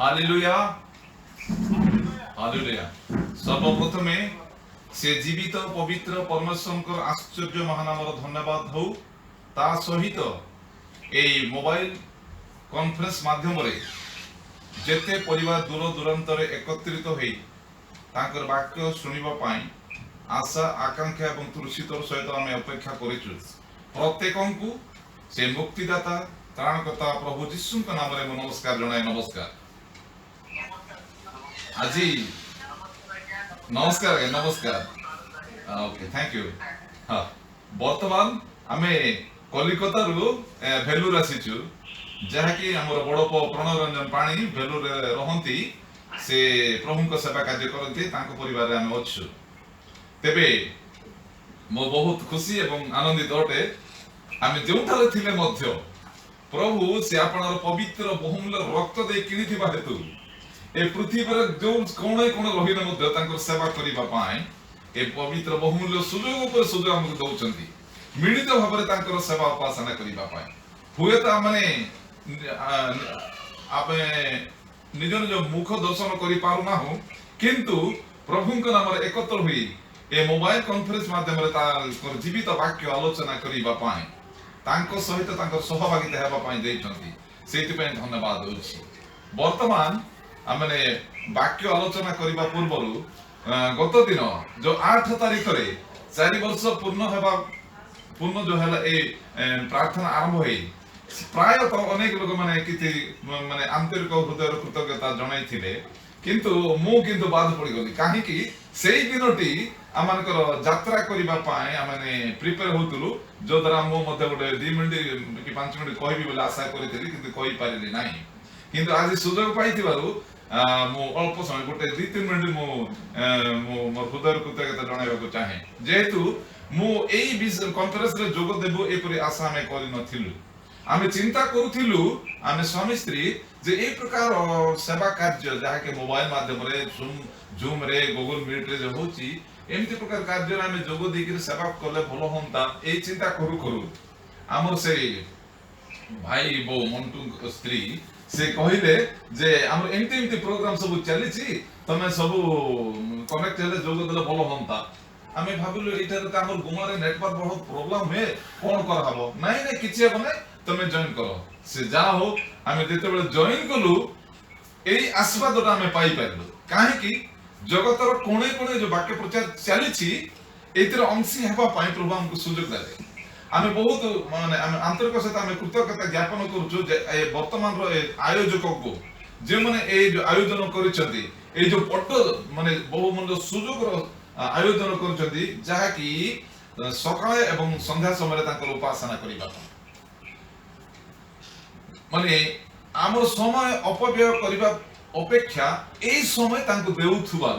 Hallelujah hallelujah. सर्वप्रथमे से जीवित पवित्र परमेश्वर आश्चर्य महानामर धन्यवाद हो। ता सहित ए मोबाइल कॉन्फ्रेंस माध्यम रे जेते परिवार दूर दूरांतर एकत्रित होई तांकर वाक्य सुनिबा पाई आशा आकांक्षा एवं तुलसीतर सहित आम अपेक्षा करिछु। प्रत्येकंकु से मुक्तिदाता त्राणकर्ता प्रभु जीशुक नाम रे नमस्कार जणाय। नमस्कार আজি नमस्कार नमस्कार ओके थैंक यू। हाँ बर्तमान आमे कलिकता रु भेलूर आसीचु जहाँकि हमर बड़ प्रणय रंजन पाणी भेलूर रहंती से प्रभुଙ୍କ सेवा कार्य करते तांको परिवार रे आमे अछु। तेबे मो बहुत खुशी एवं आनंदित अटे आमे जोठारे थिले मध्य प्रभु से आपनर पवित्र बहुमूल्य रक्त दे किनिथिबा हेतु ए पृथ्वी पर जो कोणे कोणे रहिने मध्य तांकर सेवा करिबा पाए ए पवित्र बहुमूल्य सुजोग पर सुजोग हमकु दउचंती मिलित भाबरे तांकर सेवा उपासना करिबा पाए। हुए त माने आपे निज निज मुख दर्शन करि पारु ना हो किंतु प्रभुଙ୍କ नामरे एकत्र होई ए मोबाइल कॉन्फ्रेंस माध्यम रे तांकर जीवित वाक्य आलोचना करिबा पाए तांको सहित तांकर सहभागिता हेबा पाए देइचंती सेति पय धन्यवाद होछि। वर्तमान आमने वाक्य आलोचना करने पूर्व गत दिन जो 8 तारीख रे 4 वर्ष पूर्ण जो है ए प्रार्थना आरंभ हुई प्रायतः अनेक लोग माने किति माने आंतरिक हृदय कृतज्ञता जणाई थिले किंतु मु किंतु बाद पड़ी गली काहे कि सेई दिनटी आमानकर यात्रा करिबा पाए आमाने प्रिपेयर होतलु जो द्वारा मो मध्ये गोटे 2 मिनिट कि 5 मिनिट कहबी बोले आशा करिथिली किंतु कहि पारिली नाही किंतु आज सुजोग पाइथिबारु मो अल्प समय गोटे 2-3 मिनिट मो मोर हृदय कृतज्ञता जणाइबाकू चाहे जेहेतु मो एई कॉन्फ्रेंस रे जोग देबो एपरि आशा हमें करि नथिलु। आमे चिंता करूथिलु आमे स्वामी स्त्री जे ए प्रकार सेवा कार्य जहा के मोबाइल माध्यम रे जूम रे गूगल मीट रे जो होची एमती प्रकार कार्य रे आमे जोग देकि सेवा करले भलो होंता ए चिंता करू करू हमर से भाई बो मंटू स्त्री से कहिले जे हमर एमती एमती प्रोग्राम सब चली छी तमे सब कनेक्ट हेले जोग देले भलो होंता आमे भाबिलु इटार त हमर गुमारे नेटवर्क बहुत प्रॉब्लम है कोन कर हबो नाही नै किछि हबो नै तमे जॉइन करो से जा हो आमे जेते बेले जॉइन कलु एई आशीर्वादटा आमे पाई पाइलु काहे कि जगतर कोणे कोणे जो वाक्य प्रचार चली छी एतिर अंशी हेबा पाई प्रभु हमको सुযোগ देले आमे बहुत माने आमे आंतरिक सहित आमे कृतज्ञता ज्ञापन करूछु जे वर्तमान रो आयोजक को जे माने ए जो आयोजन करिसथि ए जो पट्ट माने बहुमूल्य सुযোগ रो आयोजन करिसथि जहा कि सकाळे एवं संध्या समय तांकर उपासना करिबा माने आमर समय अपव्यय करिबा अपेक्षा ए समय तांको देउथुबा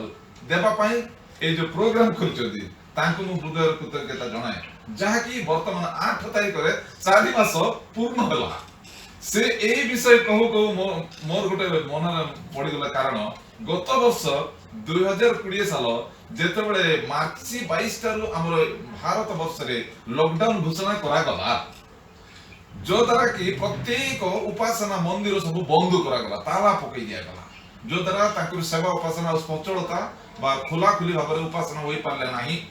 देबा पई ए जो प्रोग्राम करिसथि तांको मु हृदय कृतज्ञता जणाए जहा कि वर्तमान 8 तारीख रे 4 मास पूर्ण होला से ए विषय कहू कहू मोर गोटे मन पड़ी गला कारण गत वर्ष 2020 साल जेते बेले मार्च 22 तारु हमर भारत वर्ष रे लॉकडाउन घोषणा करा गला जो द्वारा कि प्रत्येक उपासना मंदिर सब बंद करा गला ताला पकई दिया गला जो द्वारा ताकुर सेवा उपासना सचलता बा खुला खुली भाबरे उपासना होई पारले नाही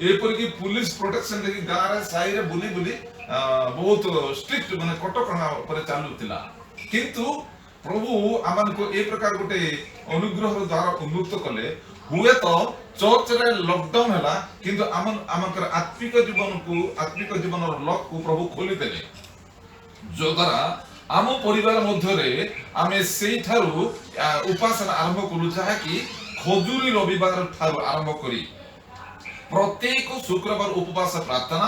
एपर की पुलिस प्रोटेक्शन देखि गारे साई रे बुली बुली बहुत स्ट्रिक्ट माने कटकणा पर चालू थिला किंतु प्रभु आमन को ए प्रकार गोटे अनुग्रह द्वारा उन्मुक्त कले हुए तो चर्च रे लॉकडाउन हला किंतु आमनकर आत्मिक जीवन लॉक को प्रभु खोली देले जो द्वारा आम परिवार मध्य रे आमे सेई थारु उपासना आरंभ करू जहा कि खजुरी रविवार थारु आरंभ करी प्रत्येक शुक्रवार उपवास प्रार्थना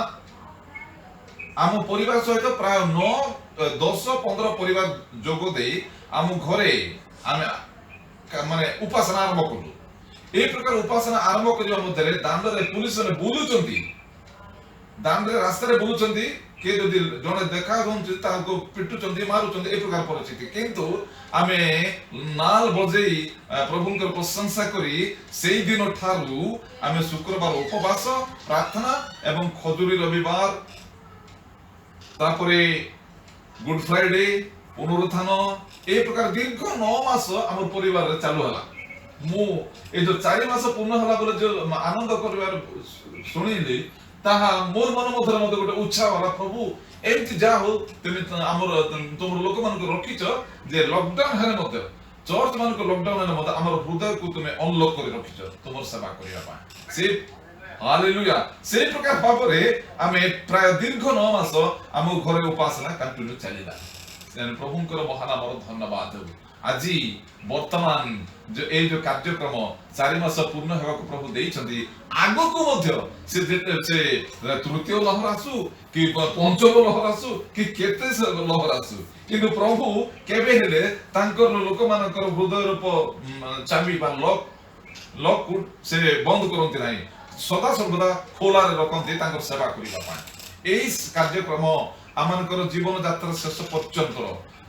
आम परिवार सहित प्राय 9-10-15 परिवार जोग दे आम घरे आमे माने उपासना आरंभ करू ए प्रकार उपासना आरंभ करिया मध्य दांड रे पुलिस ने बुलुचंती दांड रे रास्ता रे बुलुचंती के जदि जने देखा होंती ताको पिटुचंती मारुचंती ए प्रकार परिस्थिति किंतु आमे नाल बजेई प्रभुंकर प्रशंसा करी सेई दिन ठारू आमे शुक्रवार उपवास प्रार्थना एवं खजुरी रविवार तापरे गुड फ्राइडे पुनरुत्थान ए प्रकार दीर्घ 9 मास हमर परिवार रे चालू हला मु ए जो 4 मास पूर्ण हला बोले जो आनंद करबार सुनिली ताहा मोर मन मधर मते गोटे उत्साह हला प्रभु एमति जा हो तुम हमर तुम लोक मान को रखिछ जे लॉकडाउन हेले मते चर्च मान को लॉकडाउन हेले मते हमर हृदय को तुम अनलॉक कर रखिछ तुमर सेवा करिया पा से हालेलुया से प्रकार भाबरे आमे प्राय दीर्घ 9 मास हम घरे उपासना कंटिन्यू चलिला प्रभुंकर महानाम धन्यवाद आज वर्तमान जो ए जो कार्यक्रम 4 मास पूर्ण हेबाक प्रभु देइछन्ती आगो को मध्य से तृतीय लहर आसु कि पंचम लहर आसु कि केते लहर आसु किंतु प्रभु केबे हेले तांकर लोक मानकर हृदय रूप चाबी बा लॉक से बंद करंती नाही सदा सर्वदा खोला रे रखंती तांकर सेवा करिबा पा एई कार्यक्रम आमनकर जीवन यात्रा शेष पर्यंत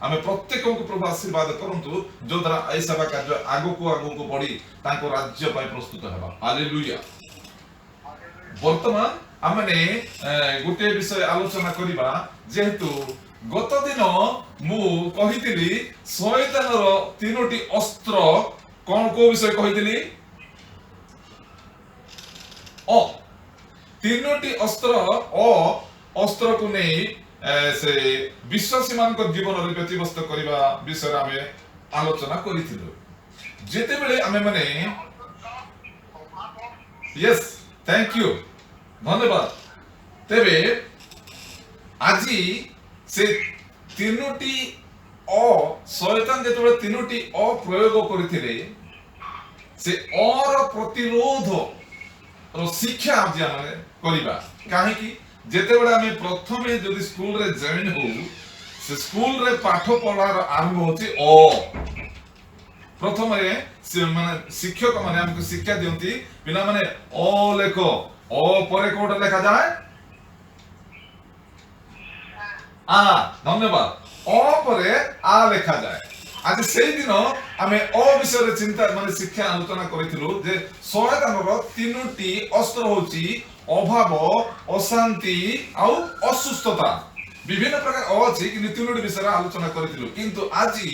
आमे प्रत्येक को प्रभु आशीर्वाद करंतु जो द्वारा ए सेवा कार्य आगो को बढ़ी तांको राज्य पाए प्रस्तुत हेबा हालेलुया वर्तमान आमने गोटे विषय आलोचना करिबा जेहेतु गत दिन मु कहितली शैतानर तीनोटी अस्त्र कोन को विषय कहितली तीनोटी अस्त्र को नहीं से विश्वासी मान जीवन रे व्यतिव्यस्त करबा विषय आमे आलोचना करिथिलु जेते बेले आमे माने यस थैंक यू धन्यवाद तेबे आजी से तीनोटी शैतान जेते बेले तीनोटी प्रयोग करिथिले से और प्रतिरोध रो शिक्षा आज आमे करिबा काहे कि जेते बेले आमे प्रथमे जदि स्कूल रे जॉइन हो से स्कूल रे पाठ पढ़ार आरंभ होची प्रथमे से माने शिक्षक माने हमको शिक्षा दियंती पिला माने लेखो परे कोड लेखा जाए धन्यवाद परे लेखा जाए आज से दिन आमे विषय चिंता माने शिक्षा आलोचना करिथिलु जे शैतानर तीनोटी अस्त्र होची अभाव अशांति आउ असुस्थता विभिन्न प्रकार अछि कि तीनोटी विषय आलोचना करिथिलु किंतु आजि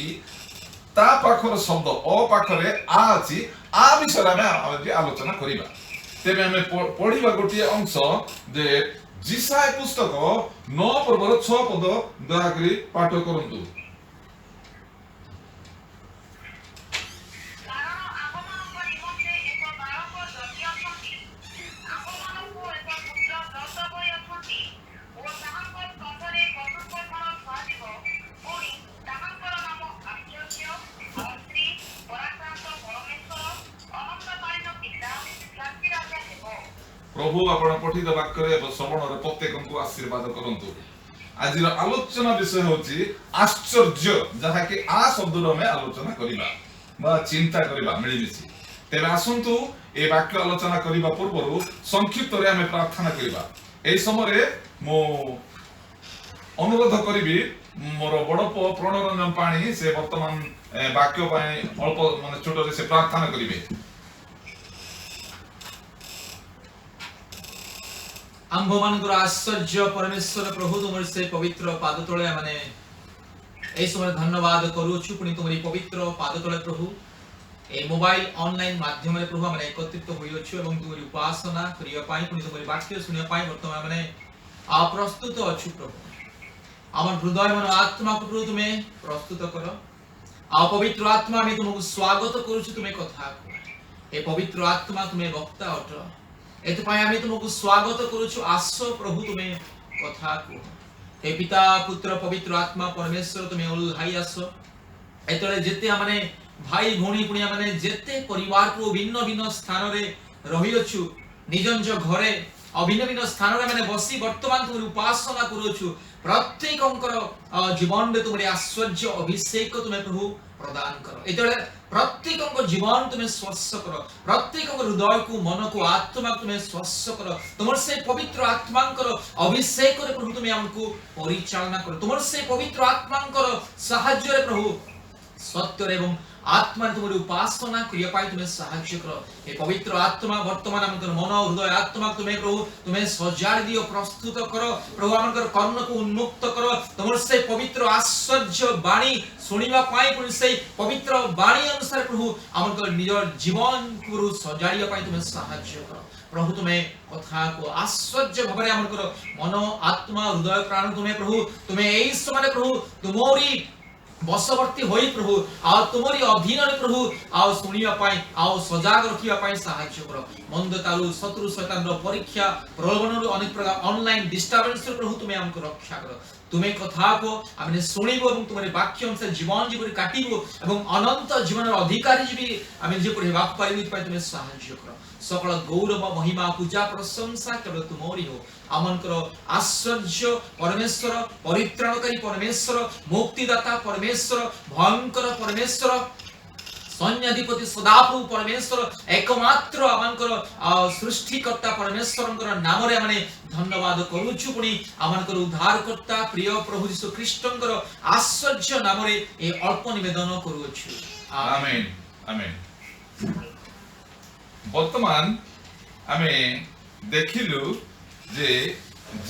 ता पाखर शब्द पाखरे अछि विषय आमे आज आलोचना करिबा तेबे आमे पढिबा गोटिए अंश जे जिसाय पुस्तक 9 पर्वर 6 पद दया करी पाठ करंतु प्रभु आपण पठित वाक्य रे श्रवण रे प्रत्येक को आशीर्वाद करंतु आज आलोचना विषय होची आश्चर्य जहा कि शब्द रो में आलोचना करिबा बा चिंता करिबा मिली मिसी तेबे आसंतु ए वाक्य आलोचना करिबा पूर्व संक्षिप्त रे हमें प्रार्थना करिबा ए समय रे मो अनुरोध करिबी मोर बड़ प्रणरंजन पाणी से वर्तमान वाक्य पाए अल्प माने छोट रे से प्रार्थना करिबे आंभ मानकर आश्चर्य परमेश्वर प्रभु तुमर से पवित्र पाद तले माने ए समय धन्यवाद करूछु पुनी तुमरी पवित्र पाद तले प्रभु ए मोबाइल ऑनलाइन माध्यम रे प्रभु माने एकत्रित होइछु एवं तुमरी उपासना करिया पाई पुनी तुमरी वाक्य सुनिया पाई वर्तमान माने प्रस्तुत अछु प्रभु हमर हृदय मन आत्मा को प्रभु तुमे प्रस्तुत करो पवित्र आत्मा में तुमको स्वागत करूछु तुमे कथा ए पवित्र आत्मा तुमे वक्ता अट एतपाय आमे तुमको स्वागत करूछु आसो प्रभु तुमे कथा को हे पिता पुत्र पवित्र आत्मा परमेश्वर तुमे ओल्हाई आसो एतले जेते माने भाई भोणी पुनिया माने जेते परिवार को भिन्न भिन्न स्थान रे रही अछु निज निज घरे भिन्न भिन्न स्थान रे माने बसी वर्तमान तुम उपासना करूछु प्रत्येकंकर जीवन रे तुमरे आश्चर्य अभिषेक तुमे प्रभु प्रदान करो एतले प्रत्येकंकर जीवन तुमे स्पर्श करो प्रत्येकंकर हृदय को मन को आत्मा को तुमे स्पर्श करो तुमर से पवित्र आत्मांकर अभिषेक रे प्रभु तुमे हमको परिचालना करो तुमर से पवित्र आत्मांकर सहाय्य रे प्रभु सत्य एवं आत्मा तुमरी उपासना करिया पाई तुम्हें साहाय्य करो हे पवित्र आत्मा वर्तमान हमकर मन हृदय आत्मा तुम्हें प्रभु तुम्हें सजाड़ दियो प्रस्तुत करो प्रभु हमकर कर्ण को उन्मुक्त करो तुमर से पवित्र आश्चर्य वाणी सुनिबा पाई पुनि से पवित्र वाणी अनुसार प्रभु हमकर निज जीवन को सजाड़िया पाई तुम्हें साहाय्य करो प्रभु तुम्हें कथा को आश्चर्य भाବରେ हमकर मन आत्मा हृदय प्राण तुम्हें प्रभु तुम्हें एई समय प्रभु तुमोरी बसवर्ती होई प्रभु आ तुमरी अधीन रे प्रभु आ सुनिया पाई आ सजाग रखिया पाई सहाय्य करो मंद तालु शत्रु शैतान रो परीक्षा प्रलोभन रो अनेक प्रकार ऑनलाइन डिस्टर्बेंस रे प्रभु तुम्हें हमको रक्षा करो तुम्हें कथा को आमे सुनिबो एवं तुम्हारे वाक्य अनुसार जीवन जीवन काटिबो एवं अनंत जीवन रो अधिकारी जीवी आमे जे परि वाक पाइबो पाई तुम्हें सहाय्य करो सकल गौरव महिमा पूजा प्रशंसा केवल तुमरी हो आमनकर आश्चर्य परमेश्वर परित्राणकारी परमेश्वर मुक्तिदाता परमेश्वर भयंकर परमेश्वर सैन्याधिपति सदाप्रभु परमेश्वर एकमात्र आमनकर सृष्टिकर्ता परमेश्वरंकर नाम रे माने धन्यवाद करूछु पुनी आमनकर उद्धारकर्ता प्रिय प्रभु यीशु ख्रीष्टंकर आश्चर्य नाम रे ए अल्प निवेदन करूछु आमेन आमेन वर्तमान आमे देखिलु जे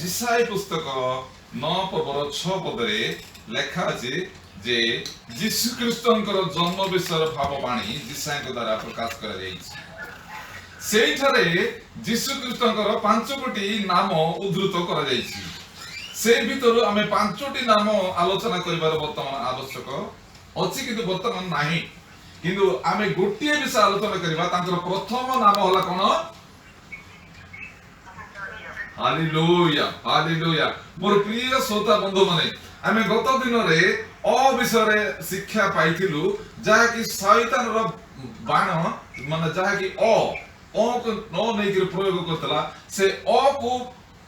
जिसाई पुस्तक 9 पर्वर 6 पदरे लेखा अछि जे यीशु ख्रीष्टंकर जन्म विषय भाववाणी जिसाई द्वारा प्रकाश करा जाइछि सेठारे यीशु ख्रीष्टंकर 5 कोटी नाम उद्धृत करा जाइछि से भितरु आमे 5टी नाम आलोचना करिबार वर्तमान आवश्यक अछि किंतु वर्तमान नाही किंतु आमे गोटिए विषय आलोचना करिबा तांकर प्रथम नाम होला कोन हालेलुया हालेलुया मोर प्रिय श्रोता बंधु माने आमे गत दिन रे अ विषय रे शिक्षा पाइथिलु जहा कि शैतान रो बाण माने जहा कि अ को न नै कि प्रयोग करतला से अ को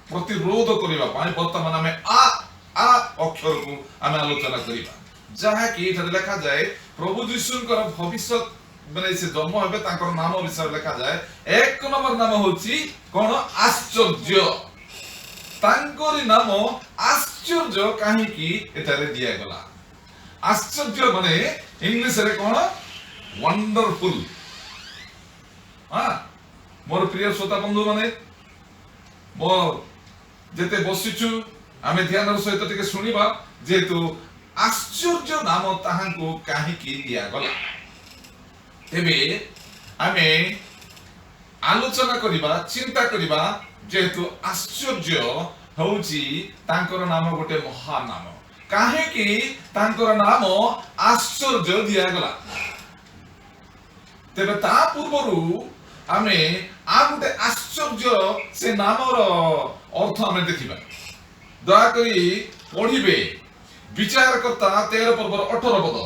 प्रतिरोध करिबा पाई वर्तमान आमे आ अक्षर को आमे आलोचना करिबा जहा कि एटा लिखा जाय प्रभु यीशुंकर भविष्य माने से जन्म हेबे तांकर नाम विषय लिखा जाय एक नंबर नाम होची कोन आश्चर्य तांकरी नाम आश्चर्य काहे कि एटा रे दिया गला आश्चर्य माने इंग्लिश रे कोन वंडरफुल हां मोर प्रिय श्रोता बंधु माने मो जेते बसिछु आमे ध्यानर सहित टिके सुनिबा जेतु आश्चर्य नाम ताहांको काहे कि दिया गला तेबे आमे आलोचना करिबा चिंता करिबा जेतु आश्चर्य होउची तांकर नाम गोटे महान नाम काहे कि तांकर नाम आश्चर्य दिया गला तेबे ता पूर्वरु आमे आ गोटे आश्चर्य से नामर अर्थ आमे देखिबा दया करी पढिबे विचारकर्ता 13 पर्व 18 पद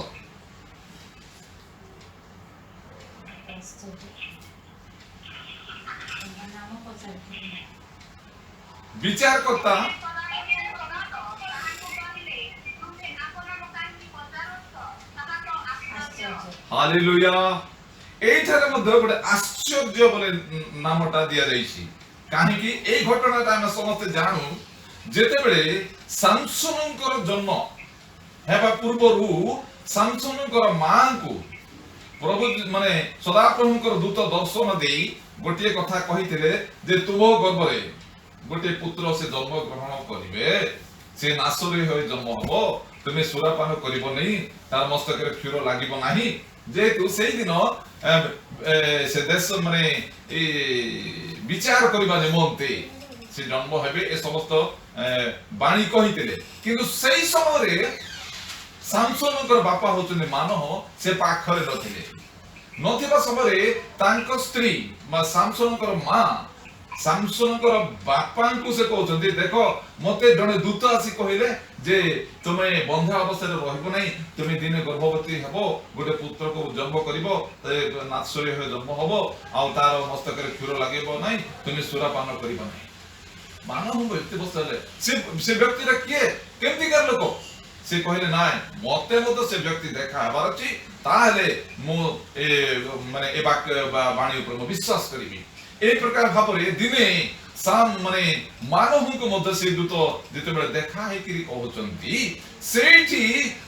विचारकर्ता हालेलुया एठारे मध्ये गोटे आश्चर्य बोले नामटा दिया जाइछि काहे कि ए घटनाटा हम समस्त जानू जेते बेले सामसनकर जन्म हेबा पूर्वरु सामसनकर मां को प्रभु माने सदाप्रभुकर दूत दर्शन देई गोटिए कथा कहिथिले जे तुमो गर्भरे गोटे पुत्र से जन्म ग्रहण करिवे से नासरे होय जन्म हबो तुमे सुरापान करिवो नै तार मस्तक रे क्षीर लागिवो नाही जेतु सेई दिन से देश माने ए विचार करिबा निमंते से जन्म हेबे ए समस्त बाणी कहिथिले किंतु सेई समय रे सामसनकर बापा होचने मानह से पाखरे नथिले नथिबा समय रे तांको स्त्री मा सामसनकर मां सामसनकर बापा को से कहउछन्ती देखो मते जने दूत आसी कहिले जे तुमे बंधा अवस्था रे रहबो नै तुमे दिने गर्भवती हेबो गोटे पुत्र को जन्म करिवो ते नासरी हो जन्म हबो आ तार मस्तक रे क्षीर लागेबो नै तुमे सुरापान करिवो नै मानव व्यक्ति बसले से व्यक्ति रे किए केमति कर लोक से कहले नाय मते मते से व्यक्ति देखा हबार अछि ताले मो ए माने ए वाक्य बाणी ऊपर मो विश्वास करिबी ए प्रकार भाबरे दिने ମାନେ ମାନବଙ୍କୁ ମଧ୍ୟ ସେ ଦୂତ ଯେତେବେଳେ ଦେଖା ହେଇକିରି କହୁଛନ୍ତି, ସେଇଠି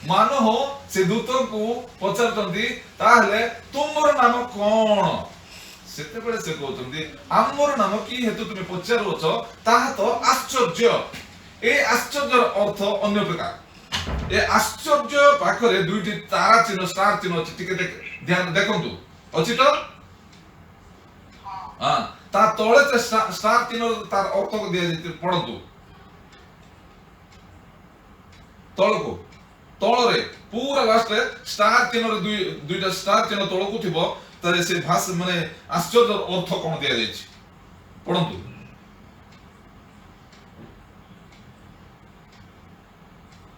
ମାନବ ସେ ଦୂତଙ୍କୁ ପଚାରୁଛନ୍ତି ତାହେଲେ ତୁମର ନାମ କଣ? ସେତେବେଳେ ସେ କହୁଛନ୍ତି ଆମର ନାମ କି ହେତୁ ତୁମେ ପଚାରୁଅଛ, ତାହା ତ ଆଶ୍ଚର୍ଯ୍ୟ। ଏ ଆଶ୍ଚର୍ଯ୍ୟର ଅର୍ଥ ଅନ୍ୟ ପ୍ରକାର। ଏ ଆଶ୍ଚର୍ଯ୍ୟ ପାଖରେ ଦୁଇଟି ତାରା ଚିହ୍ନ, ଷ୍ଟାର ଚିହ୍ନ ଅଛି। ଟିକେ ଧ୍ୟାନ ଦେଖନ୍ତୁ, ଅଛି ତ? ହଁ, ତା ତଳେ ଷ୍ଟାର ଚିହ୍ନ, ତାର ଅର୍ଥ ଦିଆଯାଇଛି, ପଢନ୍ତୁ ତଳକୁ। ତଳରେ ପୁରା ଲାଷ୍ଟରେ ଷ୍ଟାର ଚିହ୍ନରେ ଦୁଇଟା ଷ୍ଟାର ଚିହ୍ନ ତଳକୁ ଥିବ, ତାହେଲେ ସେ ଭାଷା ମାନେ ଆଶ୍ଚର୍ଯ୍ୟର ଅର୍ଥ କଣ ଦିଆଯାଇଛି ପଢନ୍ତୁ।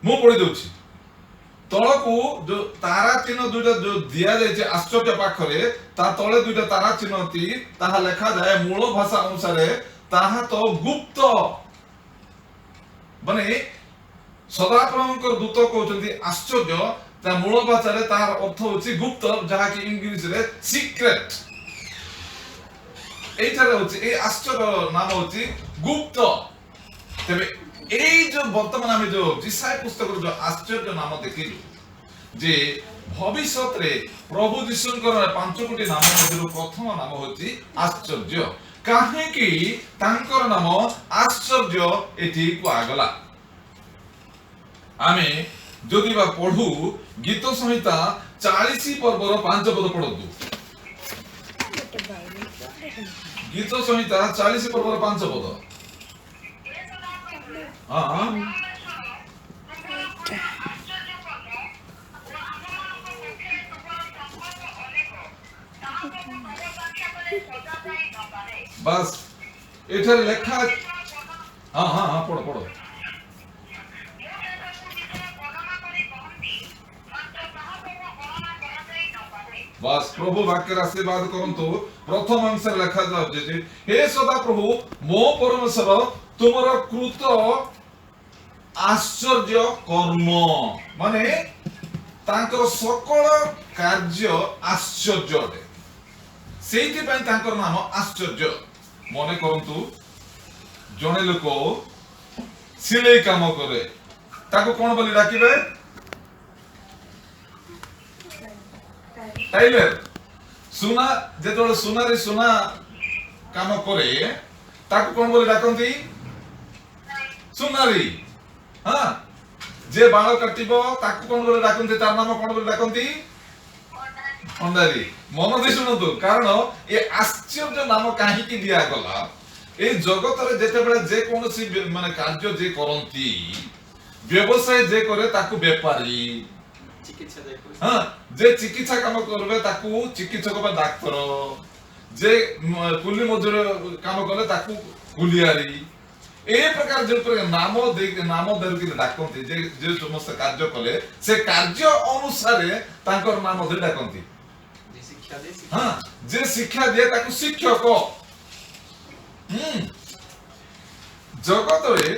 ମୁଁ ପଢି ଦଉଛି। ତଳକୁ ଯୋଉ ତାରା ଚିହ୍ନ ଦୁଇଟା ଯୋଉ ଦିଆଯାଇଛି ଆଶ୍ଚର୍ଯ୍ୟ ପାଖରେ, ତା ତଳେ ଦୁଇଟା ତାରା ଚିହ୍ନ ଅଛି, ତାହା ଲେଖାଯାଏ ମୂଳ ଭାଷା ଅନୁସାରେ ତାହା ତ ଗୁପ୍ତ। ମାନେ ସଦାପ୍ରଭୁଙ୍କର ଦୂତ କହୁଛନ୍ତି ଆଶ୍ଚର୍ଯ୍ୟ, ତା ମୂଳ ଭାଷାରେ ତାର ଅର୍ଥ ହଉଛି ଗୁପ୍ତ, ଯାହାକି ଇଂଲିଶରେ ସିକ୍ରେଟ। এইଠାରେ হচ্ছে এই আশ্চর্য নাম হচ্ছে গুপ্ত। তবে এই যে বর্তমান আমি যে যিশায় পুস্তকের যে আশ্চর্য নাম দেখিলু, যে ভবিষ্যতে প্রভু যীশুଙ୍କର ପାଞ୍ଚଟି ନାମ ମଧ୍ୟରୁ ପ୍ରଥମ ନାମ ହେଉଛି ଆଶ୍ଚର୍ଯ୍ୟ। କାହିଁକି ତାଙ୍କର ନାମ ଆଶ୍ଚର୍ଯ୍ୟ ଏଠି କୁହାଗଲା? ଆମେ ଯଦି ବା ପଢୁ ଗୀତ ସଂହିତା 40 ପର୍ବର 5 ପଦ ପଢନ୍ତୁ। ଗୀତ ସଂହିତା 40 ପର୍ବର 5 ପଦ। ହଁ, বাস এটারে লেখা। হ্যাঁ হ্যাঁ হ্যাঁ, পড়ো পড়ো। বাস প্রভু বাক্যের আশীর্বাদ করন্তু। প্রথম অংশে লেখা যাচ্ছে যে হে সদা প্রভু মো পরমেশ্বর তোমার কৃত আশ্চর্য কর্ম, মানে তাଙ୍କର সকଳ କାର୍ଯ୍ୟ ଆଶ୍ଚର୍ଯ୍ୟ ଅଟେ, ସେଇଥିପାଇଁ ତାଙ୍କର ନାମ ଆଶ୍ଚର୍ଯ୍ୟ। ମନେ କରନ୍ତୁ ଜଣେ ଲୋକ ସିଲେଇ କାମ କରେ, ତାକୁ କଣ ବୋଲି ଡାକିବେ? টাইলার। সুনা যেତେବେଳେ ସୁନାରେ ସୁନା କାମ କରେ, ତାକୁ କଣ ବୋଲି ଡାକନ୍ତି? ସୁନାରୀ। ହଁ, যে ବାଳ କାଟିବ ତାକୁ କଣ ବୋଲି ଡାକନ୍ତି? ତାର ନାମ କଣ ବୋଲି ଡାକନ୍ତି? ଭଣ୍ଡାରୀ। ମନ ଦେଇ ଶୁଣନ୍ତୁ, କାରଣ ଏ ଆଶ୍ଚର୍ଯ୍ୟ ନାମ କାହିଁକି ଦିଆଗଲା? ଏ ଜଗତରେ ଯେତେବେଳେ ଯେ କୌଣସି ମାନେ କାର୍ଯ୍ୟ ଯେ କରନ୍ତି, ବ୍ୟବସାୟ ଯେ କରେ ତାକୁ ବେପାରୀ, ହଁ, যে চিকিৎসা কাম করবে তাকু চিকিৎসক বা ডাক্তার, যে কুলি মজুর কাম কলে তাকু কুলিয়ারি। এই প্রকার যে নাম ধরিকি ডাকନ୍ତି, যে সমস্ত কার্য কলে সে কার্য অনুসারে তাঙ্কর নাম ধরি ডাকନ୍ତି। হ্যাঁ, যে শিক্ষা দিয়ে তাকু শিক্ষক। জগতরে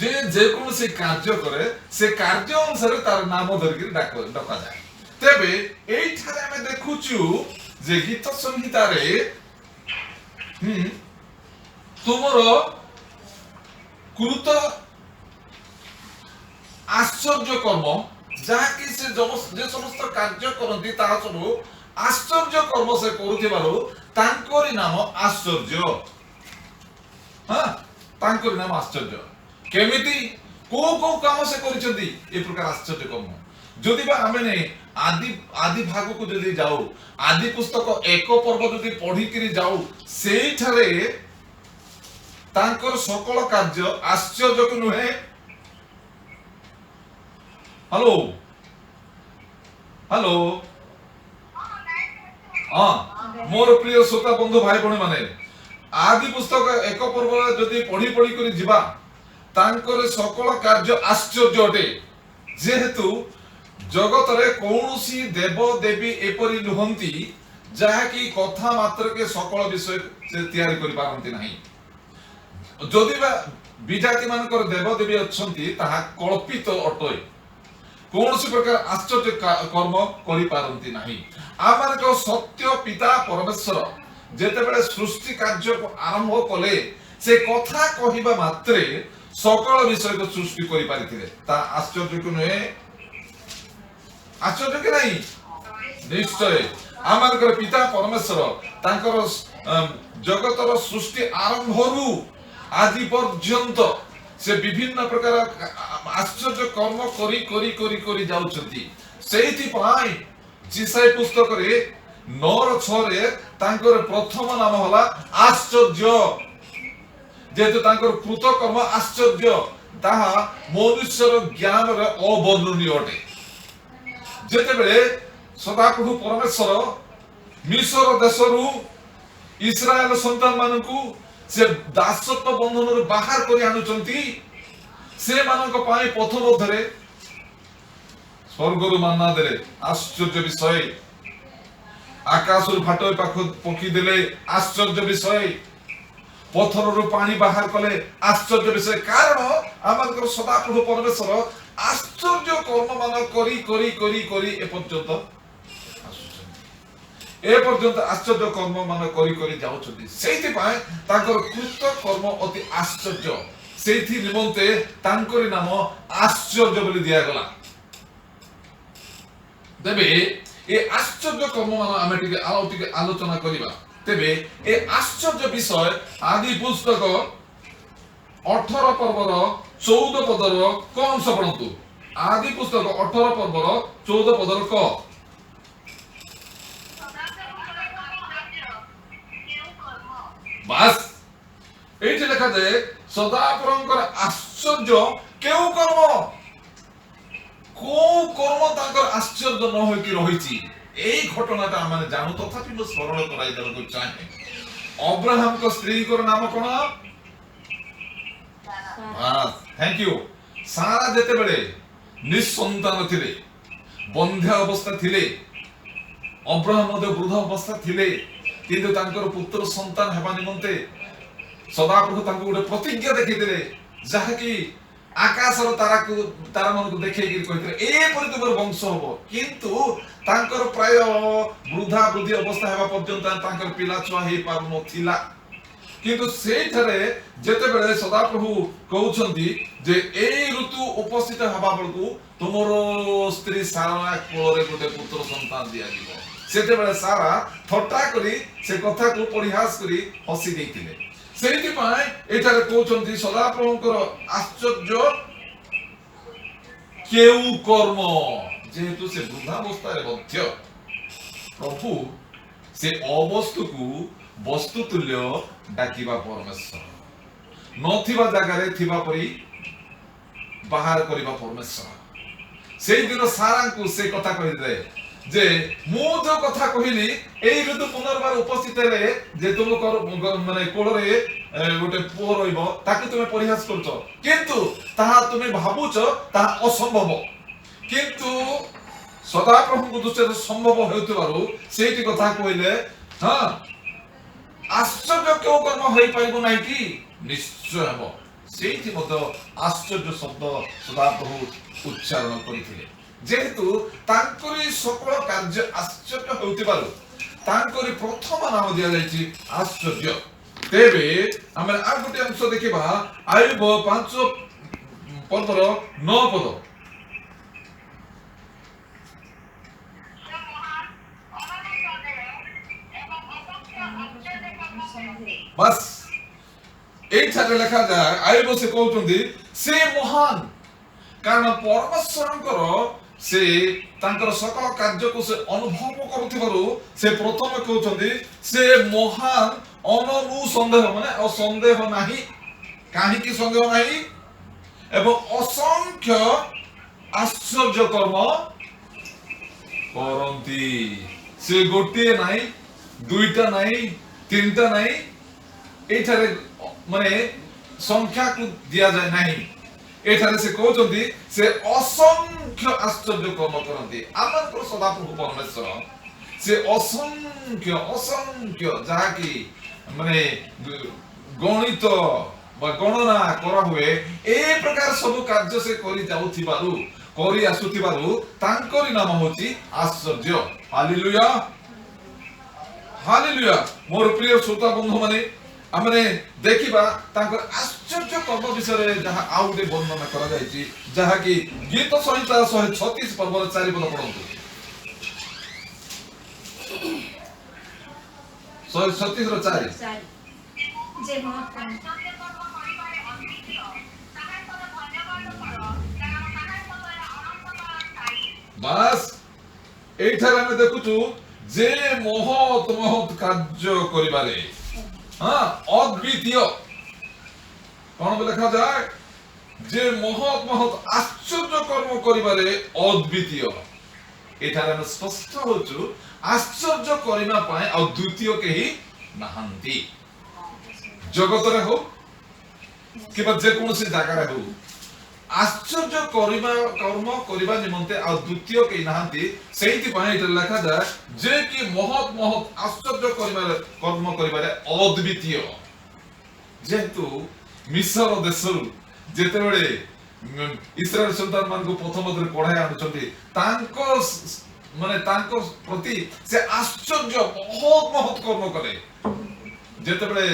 যে যে কৌশি কার্য করে সে কার্য অনুসারে তার নাম ধরিকি ডাকা যায়। তেবে এইখানে আমি দেখুছু যে গীত সংহিতারে তোমার কৃত আশ্চর্য কর্ম, যাহাকি সে যে সমস্ত কার্য করନ୍ତି তাহা সবু আশ্চর্য কর্ম সে করুথিবারু তাঙ্করি নাম আশ্চর্য। হ্যাঁ, তাঙ্করি নাম আশ্চর্য। কেমিতি কোন কোন কাম সে করিছন্তি এই প্রকার আশ্চর্য কর্ম? যদি বা আমি আদি ভাগକୁ যদি যাও, আদি পুস্তক 1 পর্ব যদি পঢ়িকিরি যাও, সেইঠারে তাঙ্কর সকল কার্য আশ্চর্যক নুহে। হ্যালো হ্যালো, হ্যাঁ মোর প্রিয় শ্রোতা বন্ধু ভাই ভଉଣୀ মানে, আদি পুস্তক 1 পর্ব যদি পঢ়ি করে ଯିବା, ତାଙ୍କର সকল କାର୍ଯ୍ୟ ଆଶ୍ଚର୍ଯ୍ୟ ଅଟେ। ଯେହେତୁ ଜଗତରେ କୌଣସି ଦେବ ଦେବୀ ଏପରି ନୁହନ୍ତି ଯାହାକି କଥା ମାତ୍ରକେ ସକଳ ବିଷୟ ସେ ତିଆରି କରିପାରନ୍ତି ନାହିଁ। ଯଦି ବା ବିଜାତି ମାନଙ୍କର ଦେବ ଦେବୀ ଅଛନ୍ତି, ତାହା କଳ୍ପିତ ଅଟେ, କୌଣସି ପ୍ରକାର ଆଶ୍ଚର୍ଯ୍ୟ କର୍ମ କରିପାରନ୍ତି ନାହିଁ। ଆମମାନଙ୍କ ସତ୍ୟ ପିତା ପରମେଶ୍ୱର ଯେତେବେଳେ ସୃଷ୍ଟି କାର୍ଯ୍ୟକୁ ଆରମ୍ଭ କଲେ, से कथा कहिबा मात्रे सकल विषय को सृष्टि करि पारिथिले ता आश्चर्य को नुहे आश्चर्य के नहीं निश्चय आमानकर पिता परमेश्वर तांकर जगतर सृष्टि आरंभरू आदि पर्यंत से विभिन्न प्रकार आश्चर्य कर्म करी करी करी करी जाउछंती सेहिति पाई जिसाई पुस्तक रे 9:6 रे तांकर प्रथम नाम होला आश्चर्य जेतु तांकर कृत कर्म आश्चर्य ताहा मनुष्यर ज्ञान रे अवर्णनीय अटे जेते बेले सदाप्रभु परमेश्वर मिस्र देशरू इस्राएल संतान मानकू से दासत्व बंधन रे बाहर करी आनुचंती से मानक पाई पथ मध्यरे स्वर्गरु मान्ना देले आश्चर्य विषय आकाशरु फाटो पाख पकी देले आश्चर्य विषय पथररु पानी बाहर कले आश्चर्य विषय कारण आमानकर सदाप्रभु परमेश्वर आश्चर्य कर्म मान करी करी करी करी ए पर्यंत आश्चर्य कर्म मान करी करी जाउछथि सेति पाए ताकर कृत कर्म अति आश्चर्य सेति निमंते तांकरी नाम आश्चर्य बोली दिया गला तेबे ए आश्चर्य कर्म मान आमे टिके आलोचना करिबा तेबे ए आश्चर्य विषय आदि पुस्तक 18 पर्वर 14 पदर कौन सा पढ़ंतु आदि पुस्तक 18 पर्वर 14 पदर क बस एठी लिखा दे सदाप्रभुंकर आश्चर्य केउ कर्म को कर्म तांकर आश्चर्य न होई कि रहिछि এই ঘটনাটা আমরা জানো তথাপি মই স্মরণ করাই দেବାକୁ চাহে अब्राहम को स्त्री को नाम कोन थैंक यू सारा जेते बेले निसंतान थिले बंध्या अवस्था थिले अब्राहम मध्य वृद्ध अवस्था थिले किंतु तांकर पुत्र संतान हेबा निमंते सदाप्रभु तांको गोटे प्रतिज्ञा देखि देले जहा कि आकाशर तारा मन को देखै कि कहितले ए परि तोर वंश होबो किंतु तांकर प्राय वृद्धा वृद्धि अवस्था हेबा पर्यंत तांकर पिला छुआ हे पारु नथिला किंतु सेठरे जेते बेले सदाप्रभु कहउछंती जे ए ऋतु उपस्थित हेबा बळकु तुमरो स्त्री सारा कोरे गोटे पुत्र संतान दिया दिबो सेते बेले सारा थट्टा करी से कथा को परिहास करी हसी देथिले सेति पाए एटारे कहउछंती सदाप्रभुकर आश्चर्य केउ कर्म जेहेतु से वृद्धावस्था मध्य प्रभु से अवस्तु को वस्तु तुल्य डाकिबा परमेश्वर नथिबा जगह रे थिबा परी बाहर करिबा परमेश्वर सेई दिन सारा को से कथा कहि दे जे मु जो कथा कहिली एई ऋतु पुनर्बार उपस्थित रे जे तुम माने कोड़ रे गोटे पुओ रहिबो ताकि तुमे परिहास करछो किंतु ताहा तुमे भाबुछो ताहा असंभव किंतु सदाप्रभु दृष्टि संभव हेतुबारु सेठी कथा कहिले हां आश्चर्य क्यों कर्म होई पाइबो नै कि निश्चय हेबो सेठी मत आश्चर्य शब्द सदाप्रभु उच्चारण करिथिले जेहेतु तांकरी सकल कार्य आश्चर्य हेतुबारु तांकरी प्रथम नाम दिया जायछि आश्चर्य तेबे हम आ गुटे अंश देखिबा आयुब 5 पर्वर 9 पद बस एक छात्र लिखा जाए आयुब से कहउछंती से महान कारण परमेश्वरंकर से तांकर सकल कार्य को से अनुभव करूथिबारु से प्रथम कहउछंती से महान अनुसंदेह माने असंदेह नाही काहे कि संदेह नाही एवं असंख्य आश्चर्य कर्म करंती से गोटे नाही दुईटा नाही तीनटा नाही एठारे माने संख्या को दिया जाय नाही एठारे से कहउछंती से असंख्य आश्चर्य कर्म करंती आमन सदाप्रभु परमेश्वर से असंख्य असंख्य जहा कि माने गणित बा गणना करा हुए ए प्रकार सब कार्य से करी जाउथिबारु करी आसुथिबारु तांकरी नाम होची आश्चर्य हालेलुया हालेलुया मोर प्रिय श्रोता बंधु माने आमने देखिबा तांकर आश्चर्य कर्म विषय जहाँ आउ गोटे वर्णना करा जायछि जहाँ कि गीत संहिता 136 पर्व 4 पद पढन्तु 136 ର 4 जे महत्व बास एठार आमे देखुछु जे महत महत कार्य करिबारे हाँ अद्वितीय कौन बोले लिखा जाए जे महत महत आश्चर्य कर्म करिबारे अद्वितीय एठार आमे स्पष्ट होछु आश्चर्य करिमा पाए आ द्वितीय केही नाहंती जगत रे हो किबा जे कोनोसी जागा रे हो आश्चर्य करिबा कर्म करिबा निमंते आ द्वितीय केही नाहंती सेहिति पाए एटा लिखा जाए जे कि महत महत आश्चर्य करिबारे कर्म करिबारे अद्वितीय जेतु मिस्र देशरु जेतेबेले इस्राएल संतान मान को प्रथम दरे पढाय आनुचंती तांको माने तांको प्रति से आश्चर्य बहुत बहुत कर्म करे जेतेबेले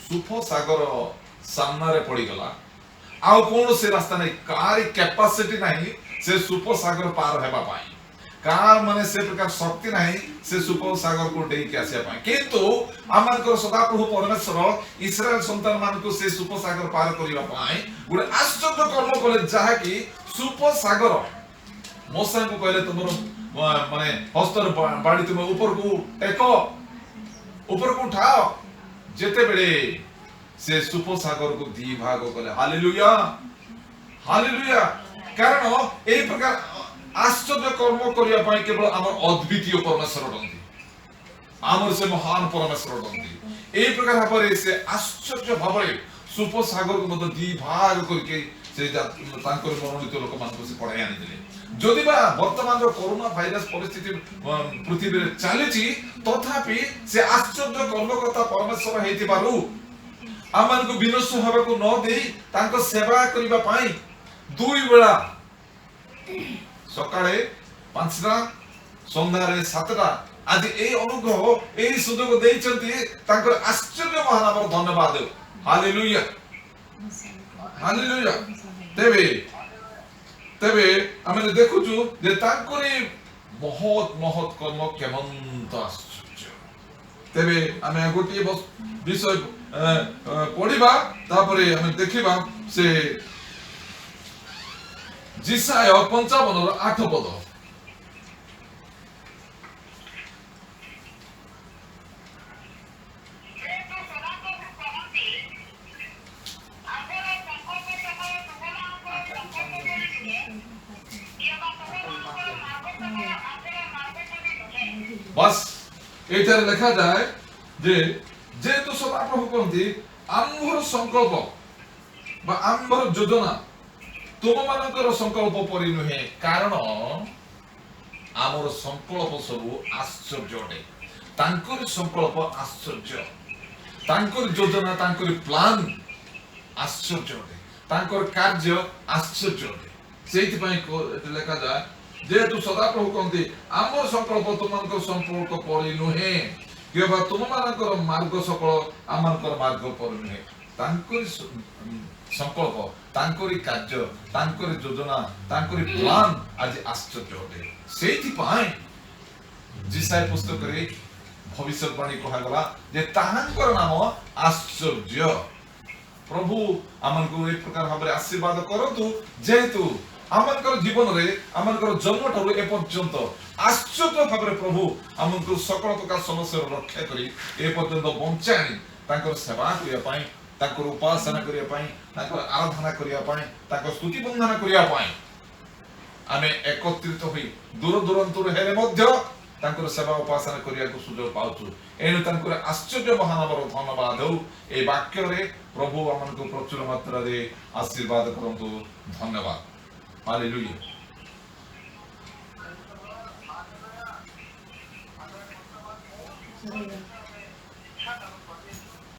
सुफो सागर सामना रे पड़ी गला आउ कोन से रास्ता नहीं कार कैपेसिटी नहीं से सुपर सागर पार हेबा पाई कार माने से प्रकार शक्ति नहीं से सुपर सागर को डेई के आसे पाई किंतु आमान को सदा प्रभु परमेश्वर इस्राएल संतान मान को से सुपर सागर पार करिवा पाई गुडे आश्चर्य कर्म करे जहा कि सुपर सागर मोसा को कहले तुमरो माने हस्तर बाड़ी तुम ऊपर को टेको ऊपर को उठाओ जेते बेले से सुपर सागर को दी भाग करे हालेलुया हालेलुया कारण ए प्रकार आश्चर्य कर्म करिया पाई केवल हमर अद्वितीय परमेश्वर रंती हमर से महान परमेश्वर रंती ए प्रकार भाबरे से आश्चर्य भाबरे सुपर सागर को मत दी भाग करके से तांकर मनोनीत लोक मान को से पढाई आनी दिले जदि बा वर्तमान रो कोरोना भाइरस परिस्थिति पृथ्वी रे चलीची तथापि से आश्चर्य कर्मकर्ता परमेश्वर हेति बारु आमान को विनष्ट हवा को न दे तांको सेवा करिबा पाई दुई बेला सकाळे 5टा संध्यारे 7टा आज ए अनुग्रह ए सुযোগ देइचंती तांकर आश्चर्य महानाम धन्यवाद हालेलुया हालेलुया तेबे तेबे आमे देखुछु जे तांकरी बहुत बहुत कर्म केमंत आश्चर्य तेबे आमे गोटी विषय पढ़िबा तापरे आमे देखिबा से जिसाय 55 ର 8 पद बस एटारे लिखा जाए जे जेतु सदा प्रभु कहती आम्भर संकल्प बा आम्भर योजना तुम मानकर संकल्प परि नुहे कारण आमर संकल्प सब आश्चर्य अटे तांकर संकल्प आश्चर्य तांकर योजना तांकर प्लान आश्चर्य अटे तांकर कार्य आश्चर्य अटे सेहिति पई लेखा जाए जेतु सदा प्रभु कहती आमर संकल्प तुमकर संकल्प परि नुहे केवल तुम मानकर मार्ग सकल आमनकर मार्ग परि नुहे तांकर संकल्प तांकरी कार्य तांकरी योजना तांकरी प्लान आज आश्चर्य अटे सेहिति पई जिसाय पुस्तक रे भविष्यवाणी कहा गला जे ताहांकर नाम आश्चर्य प्रभु आमनको एक प्रकार भाबरे आशीर्वाद करतु जेतु आमनकर जीवन रे आमनकर जन्म ठारू ए पर्यंत आश्चर्य भाबरे प्रभु आमनको सकल प्रकार समस्या रक्षा करी ए पर्यंत बंचाणी तांकर सेवा करिया पई तांकर उपासना करिया पई तांकर आराधना करिया पई तांकर स्तुति वंदना करिया पई आमे एकत्रित होई दूर दूरांतर हेले मध्य तांकर सेवा उपासना करिया को सुजोग पाउछु एनु तांकर आश्चर्य महानवर धन्यवाद हो ए वाक्य रे प्रभु आमनको प्रचुर मात्रा रे आशीर्वाद करंतु धन्यवाद हालेलुया Hallelujah.